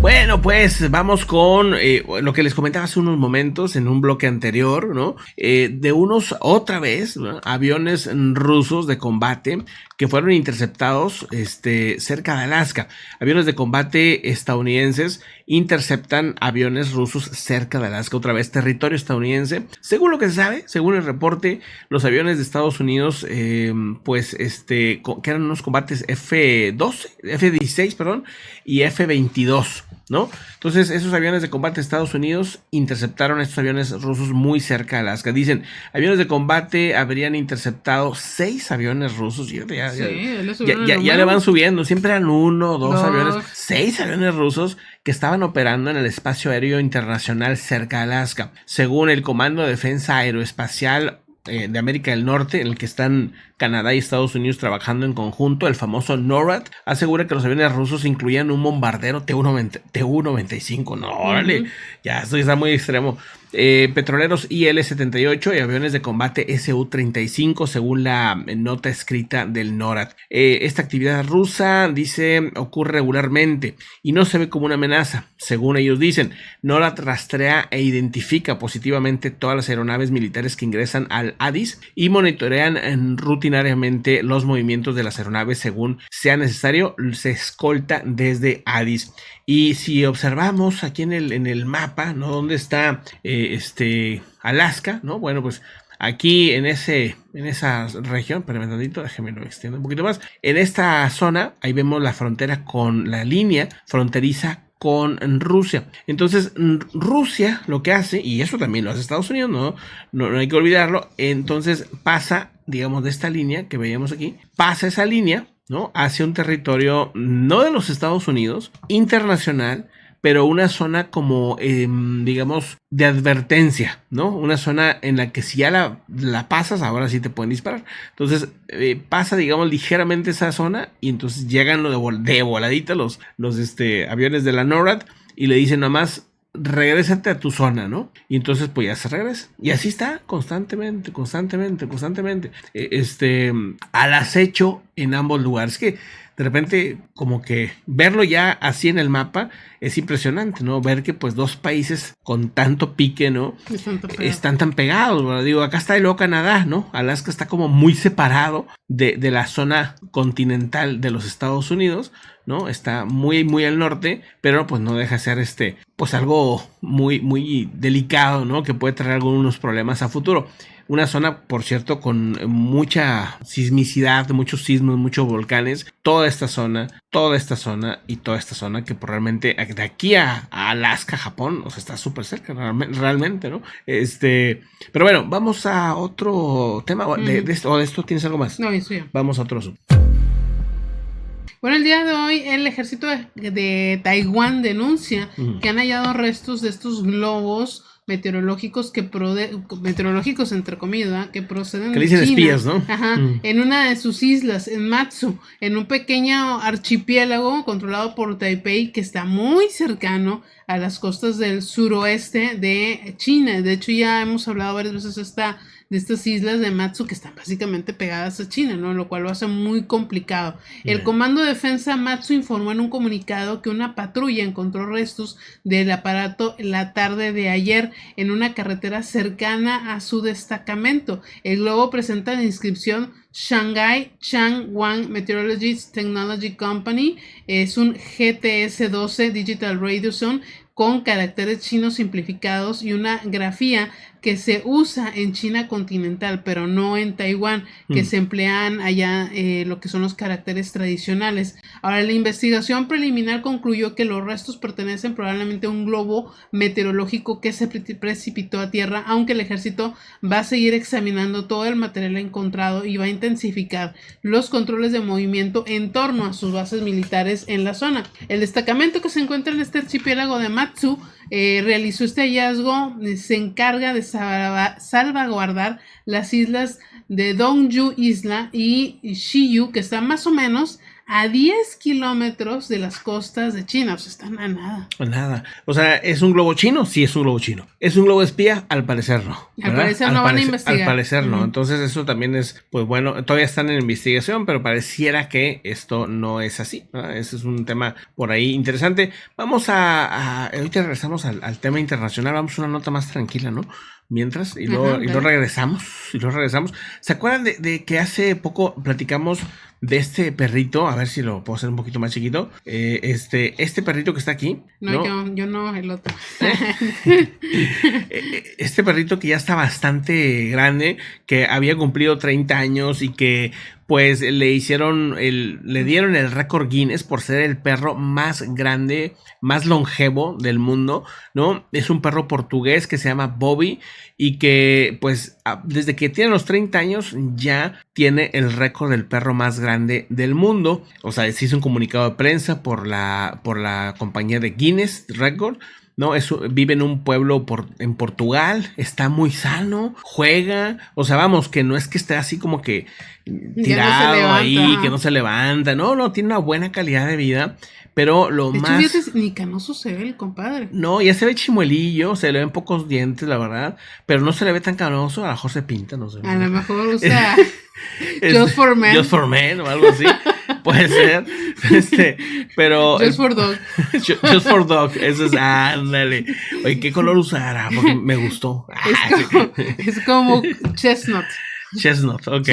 Bueno, pues vamos con lo que les comentaba hace unos momentos en un bloque anterior, ¿no? De unos, otra vez, ¿no?, aviones rusos de combate que fueron interceptados cerca de Alaska. Aviones de combate estadounidenses interceptan aviones rusos cerca de Alaska, otra vez territorio estadounidense. Según lo que se sabe, según el reporte, los aviones de Estados Unidos, que eran unos combates F-16, perdón, y F-22, ¿no? Entonces, esos aviones de combate de Estados Unidos interceptaron estos aviones rusos muy cerca de Alaska. Dicen, aviones de combate habrían interceptado 6 aviones rusos. Ya le van subiendo. Siempre eran 1 o 2 aviones. 6 aviones rusos que estaban operando en el espacio aéreo internacional cerca de Alaska. Según el Comando de Defensa Aeroespacial de América del Norte, en el que están Canadá y Estados Unidos trabajando en conjunto, el famoso NORAD asegura que los aviones rusos incluían un bombardero Tu-95. No, órale, ya esto está muy extremo. Petroleros IL-78 y aviones de combate Su-35, según la nota escrita del NORAD. Esta actividad rusa, dice, ocurre regularmente y no se ve como una amenaza. Según ellos dicen, NORAD rastrea e identifica positivamente todas las aeronaves militares que ingresan al ADIS y monitorean rutinariamente los movimientos de las aeronaves según sea necesario. Se escolta desde ADIS. Y si observamos aquí en el mapa, ¿no?, dónde está Alaska, ¿no? Bueno, pues aquí en esa región, pero déjenme lo extiendo un poquito más. En esta zona, ahí vemos la frontera con la línea fronteriza con Rusia. Entonces, Rusia lo que hace, y eso también lo hace Estados Unidos, no hay que olvidarlo. Entonces pasa, digamos, de esta línea que veíamos aquí, pasa esa línea, ¿no?, hacia un territorio no de los Estados Unidos, internacional, pero una zona como, digamos, de advertencia, ¿no? Una zona en la que si ya la pasas, ahora sí te pueden disparar. Entonces, pasa, digamos, ligeramente esa zona y entonces llegan de voladita los aviones de la NORAD y le dicen nada más, regrésate a tu zona, ¿no? Y entonces pues ya se regresa. Y así está constantemente. Al acecho en ambos lugares. Que de repente como que verlo ya así en el mapa es impresionante, ¿no? Ver que pues dos países con tanto pique, ¿no?, están tan pegados. Bueno, digo, acá está luego Canadá, ¿no? Alaska está como muy separado de la zona continental de los Estados Unidos, ¿no? Está muy, muy al norte, pero pues no deja de ser pues algo muy, muy delicado, ¿no?, que puede traer algunos problemas a futuro. Una zona, por cierto, con mucha sismicidad, muchos sismos, muchos volcanes. Toda esta zona que realmente de aquí a Alaska, Japón, o sea, está súper cerca realmente, ¿no? Pero bueno, vamos a otro tema. ¿De esto tienes algo más? No, eso ya. Vamos a otro asunto. Bueno, el día de hoy el ejército de Taiwán denuncia que han hallado restos de estos globos meteorológicos meteorológicos entre comillas, que proceden de China. Espías, ¿no? En una de sus islas, en Matsu, en un pequeño archipiélago controlado por Taipei, que está muy cercano a las costas del suroeste de China. De hecho, ya hemos hablado varias veces de estas islas de Matsu que están básicamente pegadas a China, ¿no?, lo cual lo hace muy complicado. El Comando de Defensa Matsu informó en un comunicado que una patrulla encontró restos del aparato la tarde de ayer en una carretera cercana a su destacamento. El globo presenta la inscripción Shanghai Changwon Meteorological Technology Company. Es un GTS-12 Digital Radio Zone con caracteres chinos simplificados y una grafía que se usa en China continental, pero no en Taiwán, que se emplean allá lo que son los caracteres tradicionales. Ahora, la investigación preliminar concluyó que los restos pertenecen probablemente a un globo meteorológico que se precipitó a tierra, aunque el ejército va a seguir examinando todo el material encontrado y va a intensificar los controles de movimiento en torno a sus bases militares en la zona. El destacamento que se encuentra en este archipiélago de Matsu realizó este hallazgo. Se encarga de salvaguardar las islas de Dongju Isla y Shiyu, que están más o menos a 10 kilómetros de las costas de China. O sea, están a nada. Nada. O sea, ¿es un globo chino? Sí, es un globo chino. ¿Es un globo espía? Al parecer no. Al parecer no van a investigar. Al parecer no. Ujú. Entonces eso también es, pues bueno, todavía están en investigación, pero pareciera que esto no es así, ¿verdad? Ese es un tema por ahí interesante. Vamos ahorita regresamos al tema internacional, vamos a una nota más tranquila, ¿no? Mientras, y luego regresamos. ¿Se acuerdan de que hace poco platicamos de este perrito? A ver si lo puedo hacer un poquito más chiquito. Este perrito que está aquí. No, yo no, el otro. Este perrito que ya está bastante grande, que había cumplido 30 años y que pues le dieron el récord Guinness por ser el perro más grande, más longevo del mundo, ¿no? Es un perro portugués que se llama Bobby y que pues desde que tiene los 30 años ya tiene el récord del perro más grande del mundo. O sea, se hizo un comunicado de prensa por la compañía de Guinness Record. No, vive en un pueblo en Portugal, está muy sano, juega, o sea, vamos, que no es que esté así como que tirado ahí, que no se levanta, no, tiene una buena calidad de vida, pero de hecho, ni canoso se ve el compadre. No, ya se ve chimuelillo, se le ven pocos dientes, la verdad, pero no se le ve tan canoso, a lo mejor se pinta, no sé. A lo mejor usa Just for Men. Just for Men o algo así. Puede ser, pero... Just for Dog. Just for Dog, eso es, ándale. Oye, ¿qué color usará? Porque me gustó. Es como Chestnut. Chestnut, ok.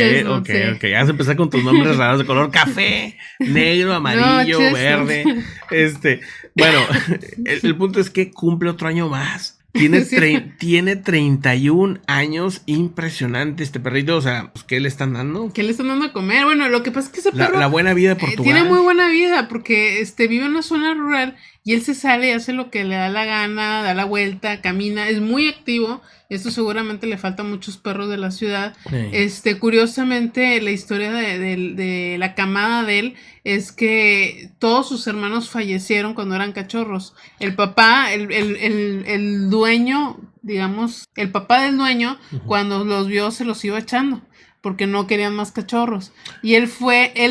Vas a empezar con tus nombres raros de color café, negro, amarillo, verde. Bueno, el punto es que cumple otro año más. Tiene 31 años, impresionante este perrito, o sea, pues, ¿qué le están dando? ¿Qué le están dando a comer? Bueno, lo que pasa es que ese perro... La buena vida de Portugal. Tiene muy buena vida porque vive en una zona rural y él se sale y hace lo que le da la gana, da la vuelta, camina, es muy activo. Esto seguramente le falta a muchos perros de la ciudad. Sí. Curiosamente, la historia de la camada de él es que todos sus hermanos fallecieron cuando eran cachorros. El papá, el dueño, digamos, el papá del dueño, cuando los vio se los iba echando porque no querían más cachorros. Y él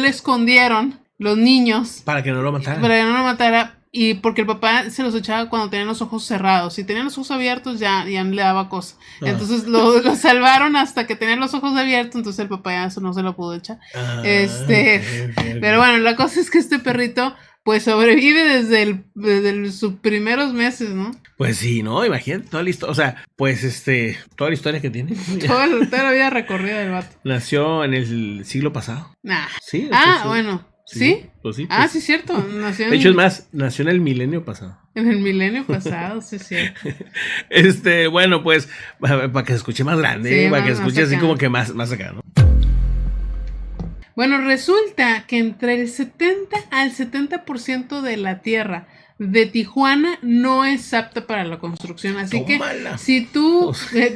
escondieron los niños. Para que no lo matara. Para que no lo matara. Y porque el papá se los echaba cuando tenían los ojos cerrados. Si tenían los ojos abiertos ya le daba cosa. Entonces lo salvaron hasta que tenían los ojos abiertos. Entonces el papá ya eso no se lo pudo echar. Okay. Pero bueno, la cosa es que este perrito pues sobrevive desde sus primeros meses, ¿no? Pues sí, ¿no? Imagínate toda la historia. O sea, pues toda la historia que tiene. Toda la vida recorrida del vato. Nació en el siglo pasado. Nah. Sí. Bueno. ¿Sí? Pues sí. Sí, cierto. De hecho, es más, nació en el milenio pasado. En el milenio pasado, sí, cierto. Bueno, pues, para que se escuche más grande, sí, para que se escuche así como que más acá, ¿no? Bueno, resulta que entre el 70 al 70% de la tierra de Tijuana no es apta para la construcción, así Tómala. Que si tú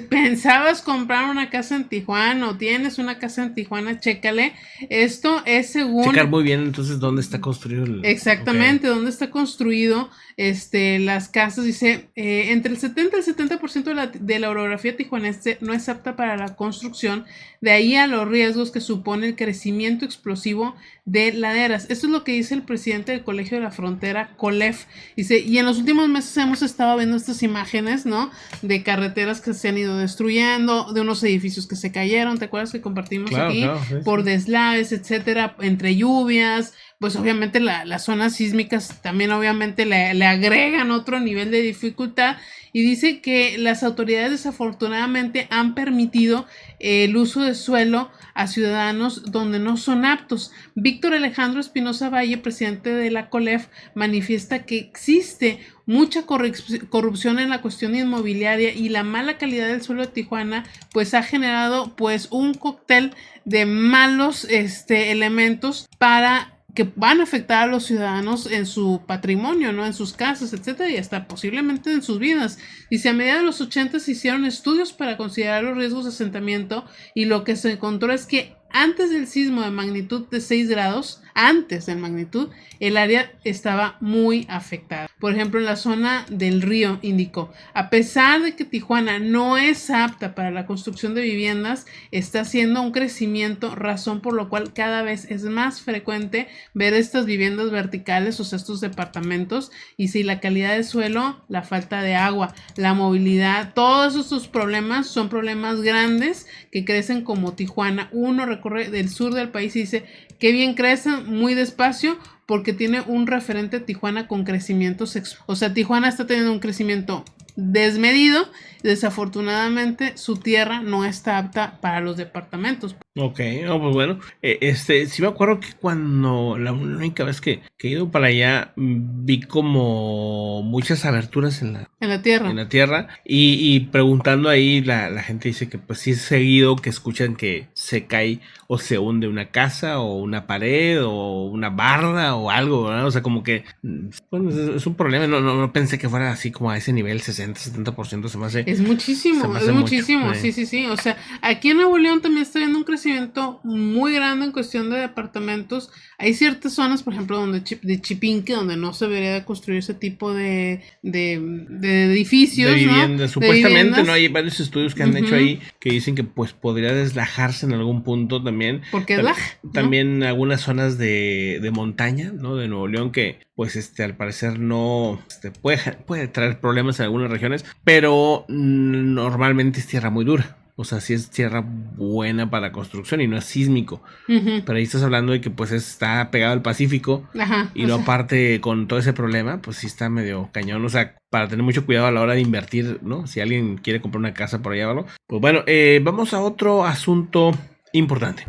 pensabas comprar una casa en Tijuana o tienes una casa en Tijuana, chécale, esto es según... Checar muy bien entonces dónde está construido Exactamente, dónde está construido las casas, dice, entre el 70 y el 70% de la orografía tijuanense no es apta para la construcción, de ahí a los riesgos que supone el crecimiento explosivo de laderas. Esto es lo que dice el presidente del Colegio de la Frontera, COLEF. Dice, y en los últimos meses hemos estado viendo estas imágenes, ¿no? De carreteras que se han ido destruyendo, de unos edificios que se cayeron, ¿te acuerdas que compartimos aquí? Sí, por deslaves, etcétera, entre lluvias. Pues obviamente las zonas sísmicas también obviamente le agregan otro nivel de dificultad y dice que las autoridades desafortunadamente han permitido el uso de suelo a ciudadanos donde no son aptos. Víctor Alejandro Espinosa Valle, presidente de la COLEF, manifiesta que existe mucha corrupción en la cuestión inmobiliaria y la mala calidad del suelo de Tijuana pues ha generado pues un cóctel de malos elementos que van a afectar a los ciudadanos en su patrimonio, ¿no? En sus casas, etcétera, y hasta posiblemente en sus vidas. Dice, a mediados de los 80 se hicieron estudios para considerar los riesgos de asentamiento y lo que se encontró es que antes del sismo de magnitud de 6 grados, antes del magnitud, el área estaba muy afectada. Por ejemplo, en la zona del río, indicó, a pesar de que Tijuana no es apta para la construcción de viviendas, está haciendo un crecimiento, razón por lo cual cada vez es más frecuente ver estas viviendas verticales, o sea, estos departamentos, y si la calidad del suelo, la falta de agua, la movilidad, todos estos problemas son problemas grandes que crecen como Tijuana. Uno recorre del sur del país y dice, qué bien crecen, muy despacio, porque tiene un referente Tijuana con crecimiento sexual. O sea, Tijuana está teniendo un crecimiento desmedido. Desafortunadamente, su tierra no está apta para los departamentos. Ok, no, pues bueno, sí me acuerdo que cuando la única vez que he ido para allá vi como muchas aberturas en la tierra y preguntando ahí la gente dice que pues sí es seguido que escuchan que se cae o se hunde una casa o una pared o una barda o algo, ¿verdad? O sea, como que bueno, es un problema, no pensé que fuera así como a ese nivel 60-70%, se me hace. Es muchísimo, mucho. Sí. O sea, aquí en Nuevo León también está viendo un crecimiento muy grande en cuestión de departamentos. Hay ciertas zonas, por ejemplo, de Chipinque, donde no se debería de construir ese tipo de edificios, de viviendas. ¿no? Supuestamente, de viviendas. ¿no? Hay varios estudios que han hecho ahí que dicen que pues podría deslajarse en algún punto también. Porque es también ¿no? Algunas zonas de montaña, ¿no? De Nuevo León que pues al parecer no puede traer problemas en algunas regiones, pero normalmente es tierra muy dura. O sea, sí es tierra buena para construcción y no es sísmico. Pero ahí estás hablando de que pues está pegado al Pacífico. Y luego aparte con todo ese problema, pues sí está medio cañón. O sea, para tener mucho cuidado a la hora de invertir, ¿no? Si alguien quiere comprar una casa por allá, ¿no? Pues bueno, vamos a otro asunto importante.